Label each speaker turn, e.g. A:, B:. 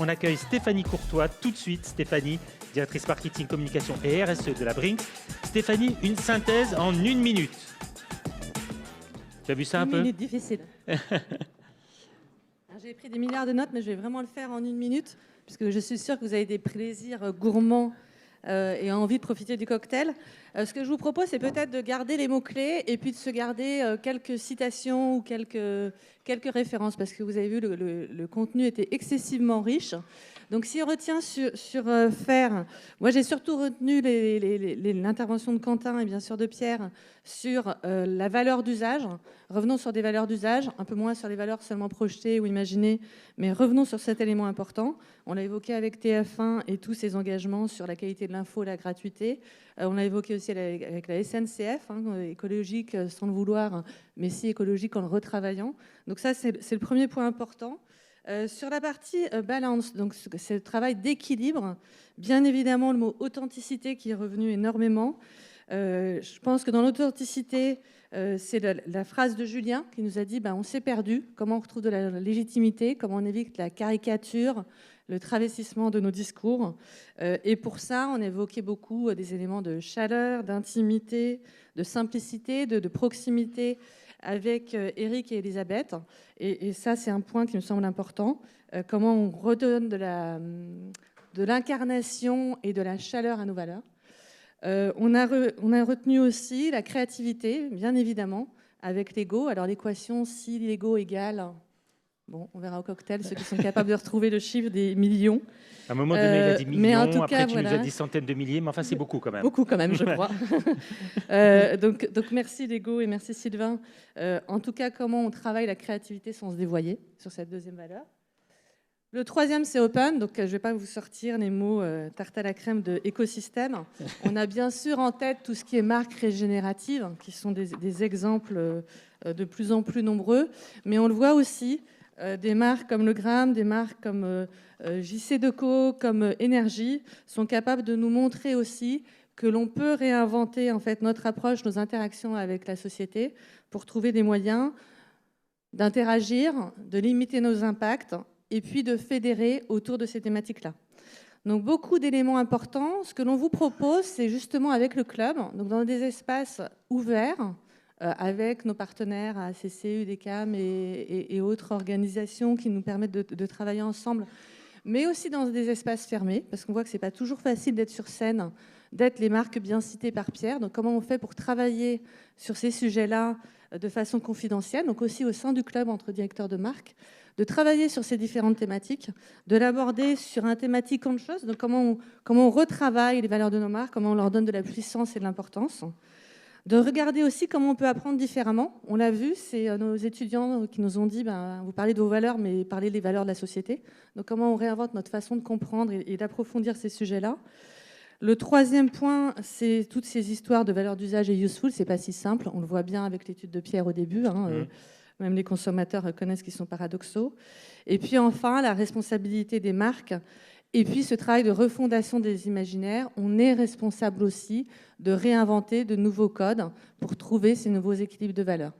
A: On accueille Stéphanie Courtois tout de suite. Stéphanie, directrice marketing, communication et RSE de la Brinks. Stéphanie, une synthèse en 1 minute. Tu as vu ça un peu?
B: 1 minute difficile. J'ai pris des milliards de notes, mais je vais vraiment le faire en 1 minute, puisque je suis sûre que vous avez des plaisirs gourmands et envie de profiter du cocktail. Ce que je vous propose, c'est peut-être de garder les mots-clés et puis de se garder quelques citations ou quelques références, parce que vous avez vu, le contenu était excessivement riche. Donc, si on retient sur faire, moi j'ai surtout retenu l'intervention de Quentin et bien sûr de Pierre sur la valeur d'usage. Revenons sur des valeurs d'usage, un peu moins sur les valeurs seulement projetées ou imaginées, mais revenons sur cet élément important. On l'a évoqué avec TF1 et tous ses engagements sur la qualité de l'info, la gratuité. On l'a évoqué aussi avec la SNCF, écologique sans le vouloir, mais si écologique en le retravaillant. Donc ça, c'est le premier point important. Sur la partie balance, donc c'est le travail d'équilibre. Bien évidemment, le mot authenticité qui est revenu énormément. Je pense que dans l'authenticité, c'est la phrase de Julien qui nous a dit on s'est perdu, comment on retrouve de la légitimité, comment on évite la caricature, le travestissement de nos discours. Et pour ça, on évoquait beaucoup des éléments de chaleur, d'intimité, de simplicité, de proximité avec Eric et Elisabeth. Et ça, c'est un point qui me semble important. Comment on redonne de l'incarnation et de la chaleur à nos valeurs. On a retenu aussi la créativité, bien évidemment, avec l'ego. Alors l'équation, si l'ego égale... Bon, on verra au cocktail ceux qui sont capables de retrouver le chiffre des millions.
A: À un moment donné, il a dit millions,
B: mais en tout
A: après
B: cas,
A: tu nous as dit centaines de milliers, mais enfin c'est beaucoup quand même.
B: Beaucoup quand même, je crois. Donc merci Lego et merci Sylvain. En tout cas, comment on travaille la créativité sans se dévoyer sur cette deuxième valeur. Le troisième, c'est open. Donc je ne vais pas vous sortir les mots tarte à la crème de écosystème. On a bien sûr en tête tout ce qui est marque régénérative, qui sont des exemples de plus en plus nombreux. Mais on le voit aussi, des marques comme Le Gramme, des marques comme JC Deco, comme Énergie, sont capables de nous montrer aussi que l'on peut réinventer en fait notre approche, nos interactions avec la société pour trouver des moyens d'interagir, de limiter nos impacts et puis de fédérer autour de ces thématiques-là. Donc beaucoup d'éléments importants. Ce que l'on vous propose, c'est justement avec le club, donc dans des espaces ouverts, avec nos partenaires ACC, UDECAM et autres organisations qui nous permettent de travailler ensemble, mais aussi dans des espaces fermés, parce qu'on voit que ce n'est pas toujours facile d'être sur scène, d'être les marques bien citées par Pierre. Donc comment on fait pour travailler sur ces sujets-là de façon confidentielle, donc aussi au sein du club entre directeurs de marque, de travailler sur ces différentes thématiques, de l'aborder sur un thématique conscious, donc comment on retravaille les valeurs de nos marques, comment on leur donne de la puissance et de l'importance. De regarder aussi comment on peut apprendre différemment. On l'a vu, c'est nos étudiants qui nous ont dit vous parlez de vos valeurs, mais parlez des valeurs de la société. Donc comment on réinvente notre façon de comprendre et d'approfondir ces sujets-là. Le troisième point, c'est toutes ces histoires de valeurs d'usage et useful. C'est pas si simple. On le voit bien avec l'étude de Pierre au début. Même les consommateurs reconnaissent qu'ils sont paradoxaux. Et puis enfin, la responsabilité des marques. Et puis ce travail de refondation des imaginaires, on est responsable aussi de réinventer de nouveaux codes pour trouver ces nouveaux équilibres de valeurs.